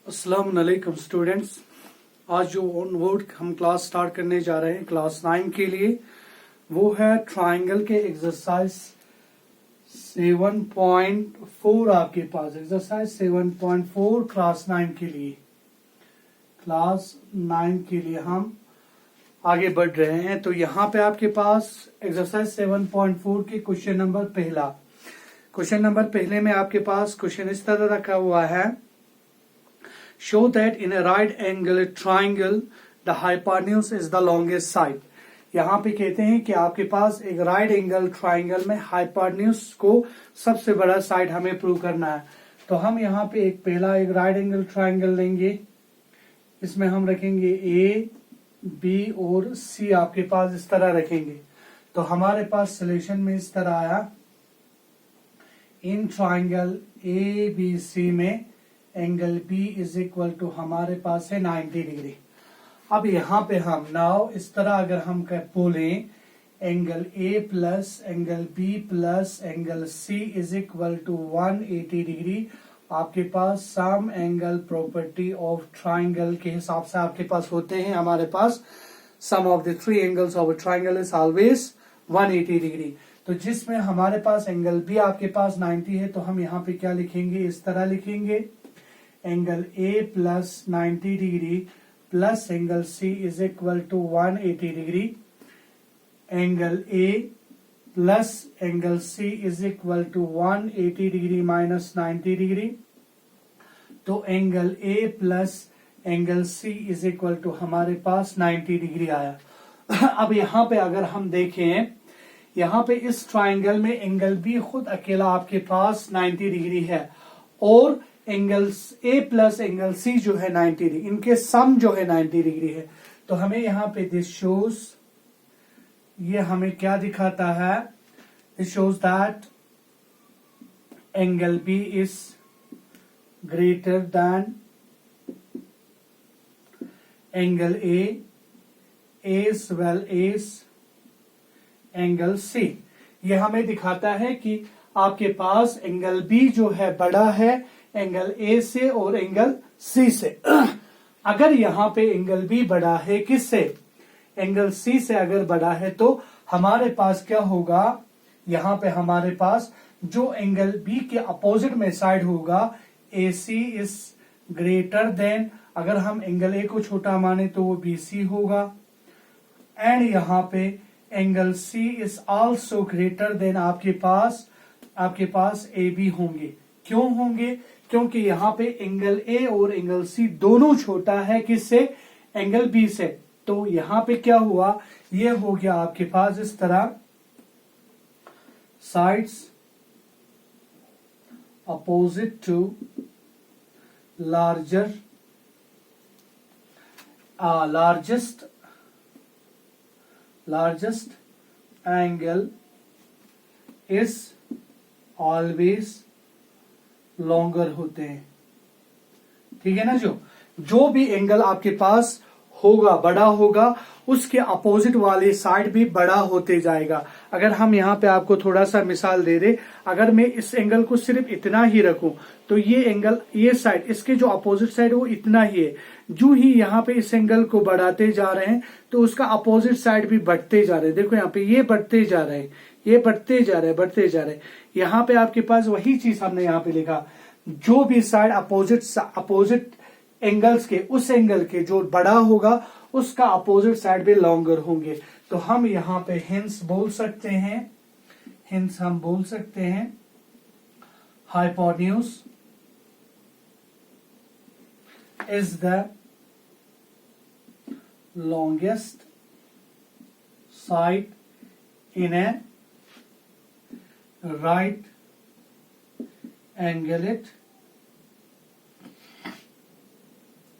अस्सलाम वालेकुम स्टूडेंट्स। आज जो ऑनवर्ड हम क्लास स्टार्ट करने जा रहे हैं क्लास 9 के लिए, वो है ट्रायंगल के एक्सरसाइज 7.4। आपके पास एक्सरसाइज 7.4 क्लास 9 के लिए हम आगे बढ़ रहे हैं। तो यहाँ पे आपके पास एक्सरसाइज 7.4 के क्वेश्चन नंबर पहले में आपके पास क्वेश्चन इस तरह रखा हुआ है, show that in a right angle triangle the hypotenuse is the longest side। यहाँ पे कहते हैं कि आपके पास एक राइट एंगल ट्राइंगल में हाइपोटेन्यूज को सबसे बड़ा साइड हमें प्रूव करना है। तो हम यहाँ पे एक राइट एंगल ट्राइंगल लेंगे, इसमें हम रखेंगे ए बी और सी, आपके पास इस तरह रखेंगे। तो हमारे पास सोल्यूशन में इस तरह आया, in triangle A B C में angle B is equal to हमारे पास है 90 डिग्री। अब यहाँ पे हम नाउ इस तरह अगर हम बोले angle A plus angle B plus angle C is equal to 180 degree, आपके पास sum angle property of triangle के हिसाब से आपके पास होते हैं। हमारे पास sum of the three angles of triangle is always 180 degree. तो जिसमें हमारे पास एंगल बी आपके पास 90 है, तो हम यहाँ पे क्या लिखेंगे, इस तरह लिखेंगे, angle A plus 90 degree plus angle C is equal to 180 degree, angle A plus angle C is equal to 180 degree minus 90 degree. तो angle A plus angle C is equal to हमारे पास 90 डिग्री आया। अब यहाँ पे अगर हम देखें, यहाँ पे इस ट्राइंगल में एंगल बी खुद अकेला आपके पास 90 डिग्री है और angle A plus angle C जो है 90 डिग्री, इनके सम जो है 90 डिग्री है। तो हमें यहाँ पे दिस शोज, ये हमें क्या दिखाता है, this shows that angle B is greater than angle A as well as angle C. ये हमें दिखाता है कि आपके पास एंगल बी जो है बड़ा है एंगल ए से और एंगल सी से। अगर यहाँ पे एंगल बी बड़ा है किससे, एंगल सी से अगर बड़ा है, तो हमारे पास क्या होगा, यहाँ पे हमारे पास जो एंगल बी के अपोजिट में साइड होगा, ए सी इज ग्रेटर देन, अगर हम एंगल ए को छोटा माने तो वो बी सी होगा, एंड यहाँ पे angle C is also greater than आपके पास ए बी होंगे। क्यों होंगे, क्योंकि यहाँ पे एंगल ए और एंगल सी दोनों छोटा है किससे, एंगल बी से। तो यहाँ पे क्या हुआ, ये हो गया आपके पास इस तरह, sides opposite to largest angle is always longer होते हैं। ठीक है ना, जो भी एंगल आपके पास होगा बड़ा होगा, उसके अपोजिट वाले साइड भी बड़ा होते जाएगा। अगर हम यहाँ पे आपको थोड़ा सा मिसाल दे दे, अगर मैं इस एंगल को सिर्फ इतना ही रखूं, तो ये एंगल, ये साइड, इसके जो अपोजिट साइड वो इतना ही है। जो ही यहाँ पे इस एंगल को बढ़ाते जा रहे हैं, तो उसका अपोजिट साइड भी बढ़ते जा रहे हैं। देखो यहाँ पे ये बढ़ते जा रहे हैं, ये बढ़ते जा रहे हैं। यहाँ पे आपके पास वही चीज हमने यहाँ पे लिखा, जो भी साइड अपोजिट एंगल्स के, उस एंगल के जो बड़ा होगा उसका अपोजिट साइड भी लॉन्गर होंगे। तो हम यहाँ पे हिंस बोल सकते हैं, hypotenuse is the longest side in a right angled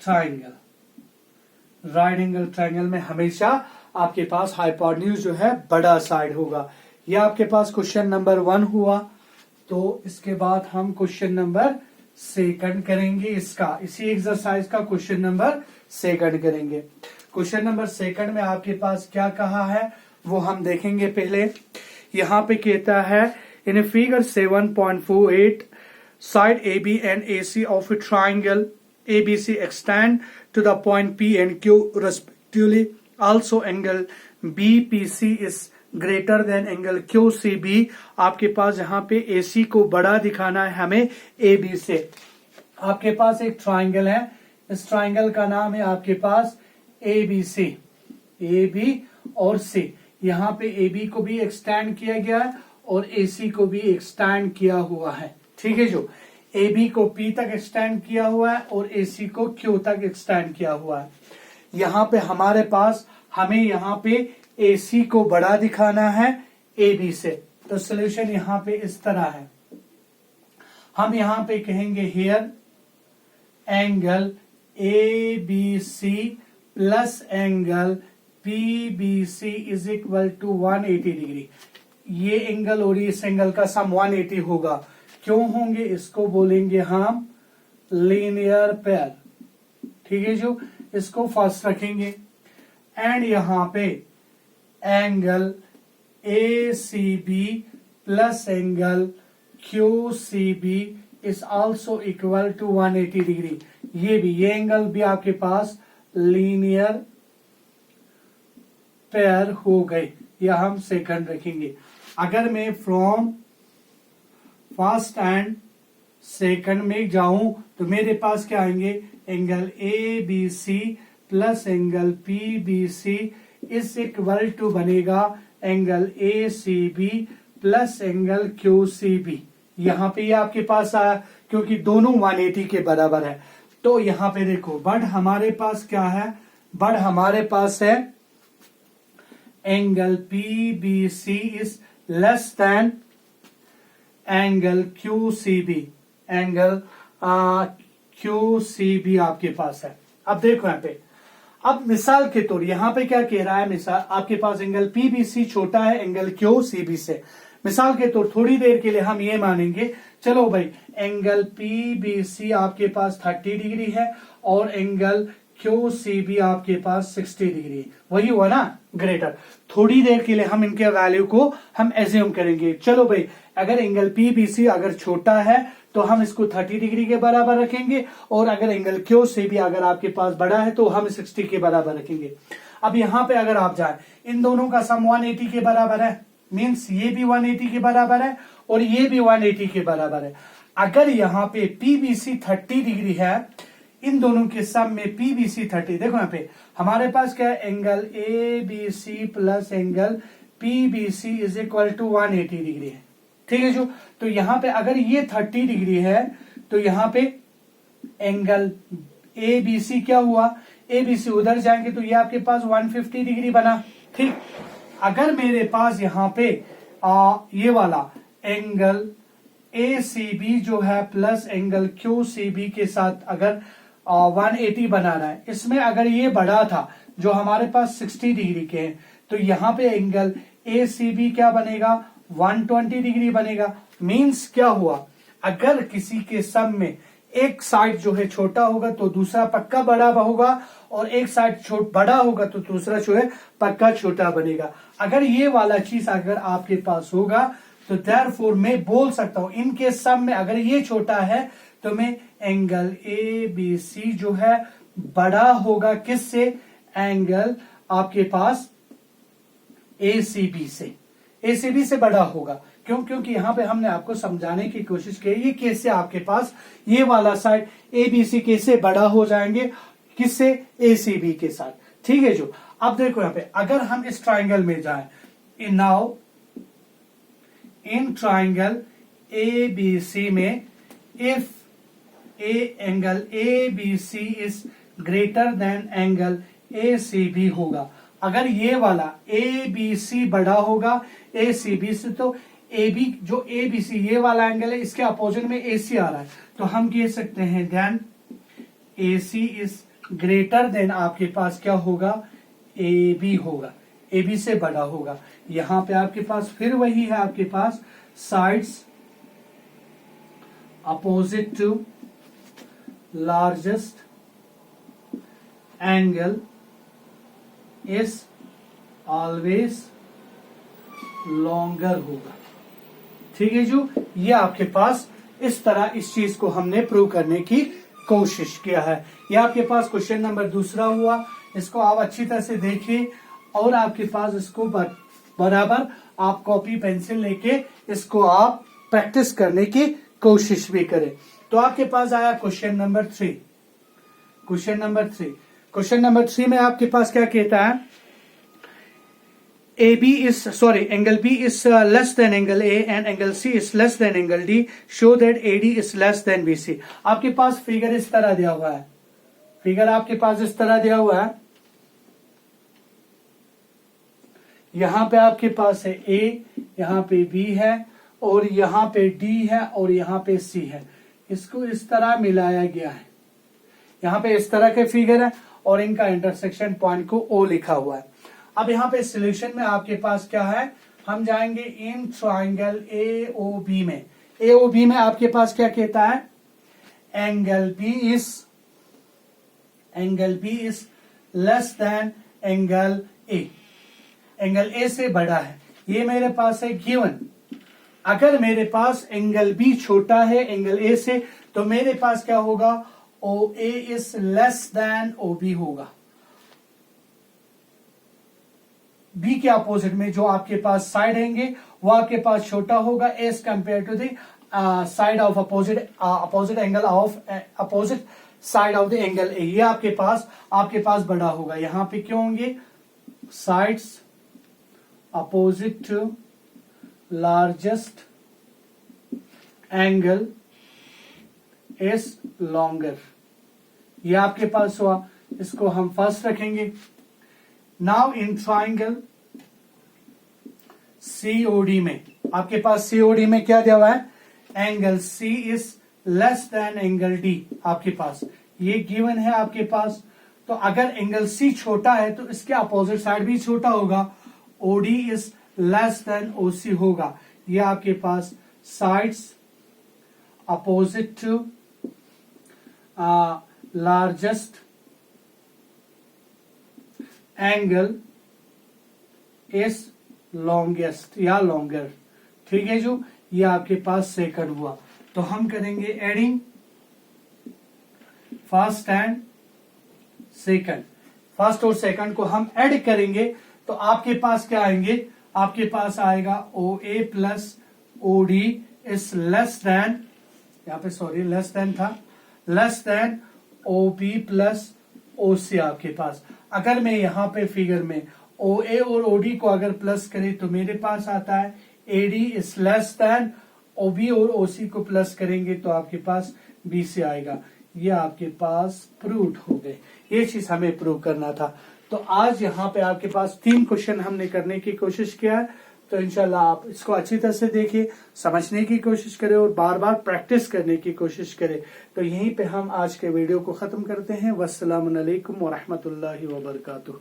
triangle. Right angle triangle में हमेशा आपके पास हाइपोटेन्यूज जो है बड़ा साइड होगा। यह आपके पास क्वेश्चन नंबर 1 हुआ। तो इसके बाद हम क्वेश्चन नंबर 2 करेंगे, इसी एक्सरसाइज का क्वेश्चन नंबर 2 करेंगे। क्वेश्चन नंबर 2 में आपके पास क्या कहा है वो हम देखेंगे। पहले यहाँ पे कहता है, इन a figure 7.48 side AB and AC of a triangle ABC extend to the point P and Q respectively. Also angle BPC is greater than angle QCB. आपके पास यहाँ पे AC को बड़ा दिखाना है हमें AB से. आपके पास एक ट्राइंगल है, इस ट्राइंगल का नाम है आपके पास ABC. AB और C. यहाँ पे AB को भी एक्सटेंड किया गया है और AC को भी एक्सटेंड किया हुआ है. ठीक है, जो AB को P तक एक्सटेंड किया हुआ है और AC को Q तक एक्सटेंड किया हुआ है. यहाँ पे हमारे पास हमें यहाँ पे AC को बड़ा दिखाना है AB से. तो सोल्यूशन यहाँ पे इस तरह है. हम यहाँ पे कहेंगे here angle ABC plus angle PBC is equal to 180 degree. ये एंगल और इस एंगल का सम 180 होगा. क्यों होंगे, इसको बोलेंगे हम लीनियर पेयर. ठीक है, जो इसको फर्स्ट रखेंगे. एंड यहां पे angle ACB plus angle QCB is also equal to 180 degree. ये एंगल भी आपके पास लीनियर पेयर हो गए. या हम सेकंड रखेंगे. अगर मैं फ्रॉम फर्स्ट एंड सेकंड में जाऊं तो मेरे पास क्या आएंगे, angle ABC plus angle PBC is equal to बनेगा angle ACB plus angle QCB. यहां पे ये आपके पास आया क्योंकि दोनों 180 के बराबर है. तो यहां पे देखो बट हमारे पास क्या है, बट हमारे पास है angle PBC is less then angle QCB. Angle QCB आपके पास है. अब देखो यहाँ पे, अब मिसाल के तौर यहाँ पे क्या कह रहा है, मिसाल आपके पास एंगल PBC छोटा है एंगल QCB से. मिसाल के तौर थोड़ी देर के लिए हम ये मानेंगे, चलो भाई एंगल PBC आपके पास 30 डिग्री है और एंगल QCB आपके पास 60 डिग्री है. वही हुआ ना ग्रेटर. थोड़ी देर के लिए हम इनके वैल्यू को हम एज्यूम करेंगे. चलो भाई अगर एंगल PBC अगर छोटा है तो हम इसको 30 डिग्री के बराबर रखेंगे और अगर एंगल QCB अगर आपके पास बड़ा है तो हम 60 के बराबर रखेंगे. अब यहाँ पे अगर आप जाए, इन दोनों का सम 180 के बराबर है. मीन्स ये भी 180 के बराबर है और ये भी 180 के बराबर है. अगर यहाँ पे PBC 30 डिग्री है, इन दोनों के सम में PBC 30, देखो यहाँ पे हमारे पास क्या है, angle ABC plus angle PBC is equal to 180 degree है. ठीक है जो, तो यहाँ पे अगर ये 30 डिग्री है तो यहाँ पे एंगल ABC क्या हुआ, ABC उधर जाएंगे तो ये आपके पास 150 डिग्री बना. ठीक, अगर मेरे पास यहाँ पे ये वाला एंगल ACB जो है प्लस एंगल QCB के साथ अगर 180 बनाना है, इसमें अगर ये बड़ा था जो हमारे पास 60 डिग्री के हैं तो यहाँ पे एंगल ACB क्या बनेगा, 120 डिग्री बनेगा. मीन्स क्या हुआ, अगर किसी के सम में एक साइड जो है छोटा होगा तो दूसरा पक्का बड़ा होगा और एक साइड बड़ा होगा तो दूसरा जो है पक्का छोटा बनेगा. अगर ये वाला चीज अगर आपके पास होगा तो देयरफॉर मैं बोल सकता हूं इनके सम में अगर ये छोटा है तो मैं एंगल ABC जो है बड़ा होगा किससे, एंगल आपके पास ACB से. ACB से बड़ा होगा. क्यों, क्योंकि यहाँ पे हमने आपको समझाने की कोशिश की ये कैसे आपके पास ये वाला साइड ABC कैसे बड़ा हो जाएंगे, किससे, ACB के साथ. ठीक है जो, अब देखो यहाँ पे अगर हम इस ट्राइंगल में जाएं, नाउ इन ट्राइंगल ABC में if angle ABC is greater than angle ACB होगा. अगर ये वाला ABC बड़ा होगा ACB से तो AB जो ABC ये वाला एंगल है इसके अपोजिट में AC आ रहा है तो हम कह सकते हैं then AC is greater than आपके पास क्या होगा, AB होगा, AB से बड़ा होगा. यहां पे आपके पास फिर वही है, आपके पास sides opposite to largest angle is always longer होगा. ठीक है जो, ये आपके पास इस तरह इस चीज को हमने प्रूव करने की कोशिश किया है। यह आपके पास क्वेश्चन नंबर दूसरा हुआ। इसको आप अच्छी तरह से देखिए और आपके पास इसको बराबर आप कॉपी पेंसिल लेके इसको आप प्रैक्टिस करने की कोशिश भी करें। तो आपके पास आया क्वेश्चन नंबर 3। क्वेश्चन नंबर 3 में आपके पास क्या कहता है, angle B is less than angle A and angle C is less than angle D. Show that AD is less than BC. आपके पास फिगर इस तरह दिया हुआ है, फिगर आपके पास इस तरह दिया हुआ है। यहां पे आपके पास है A, यहां पे B है और यहां पे D है और यहां पे C है। इसको इस तरह मिलाया गया है। यहां पे इस तरह के फिगर है और इनका इंटरसेक्शन पॉइंट को O लिखा हुआ है। अब यहाँ पे सॉल्यूशन में आपके पास क्या है, हम जाएंगे इन ट्राइंगल AOB में। AOB में आपके पास क्या कहता है, angle B is less then angle A। Angle A से बड़ा है, ये मेरे पास है गिवन। अगर मेरे पास एंगल B छोटा है एंगल A से तो मेरे पास क्या होगा, OA is less then OB होगा। बी के अपोजिट में जो आपके पास साइड हैंगे वो आपके पास छोटा होगा as compare to the side of opposite angle of opposite side of the angle A. ये आपके पास बड़ा होगा। यहां पे क्यों होंगे, sides opposite to largest angle is longer. ये आपके पास हुआ, इसको हम फर्स्ट रखेंगे। नाउ इन ट्राइंगल COD में आपके पास COD में क्या दिया हुआ है, angle C is less then angle D। आपके पास ये गिवन है आपके पास। तो अगर एंगल C छोटा है तो इसके अपोजिट साइड भी छोटा होगा, OD is less than OC होगा। ये आपके पास sides opposite to largest angle is longest या लॉन्गर। ठीक है जो, ये आपके पास सेकंड हुआ। तो हम करेंगे adding first and second. First और सेकंड को हम ऐड करेंगे तो आपके पास क्या आएंगे, आपके पास आएगा OA plus OD is less then, यहाँ पे सॉरी लेस देन था, less than OB plus OC आपके पास। अगर मैं यहाँ पे फिगर में OA और OD को अगर प्लस करें तो मेरे पास आता है AD is less then OB और OC को प्लस करेंगे तो आपके पास BC आएगा। ये आपके पास प्रूव हो गए। ये चीज हमें प्रूव करना था। तो आज यहाँ पे आपके पास 3 क्वेश्चन हमने करने की कोशिश किया है। तो इंशाल्लाह आप इसको अच्छी तरह से देखिए, समझने की कोशिश करें और बार बार प्रैक्टिस करने की कोशिश करें। तो यहीं पे हम आज के वीडियो को खत्म करते हैं। वस्सलामु अलैकुम व रहमतुल्लाहि व बरकातुहू।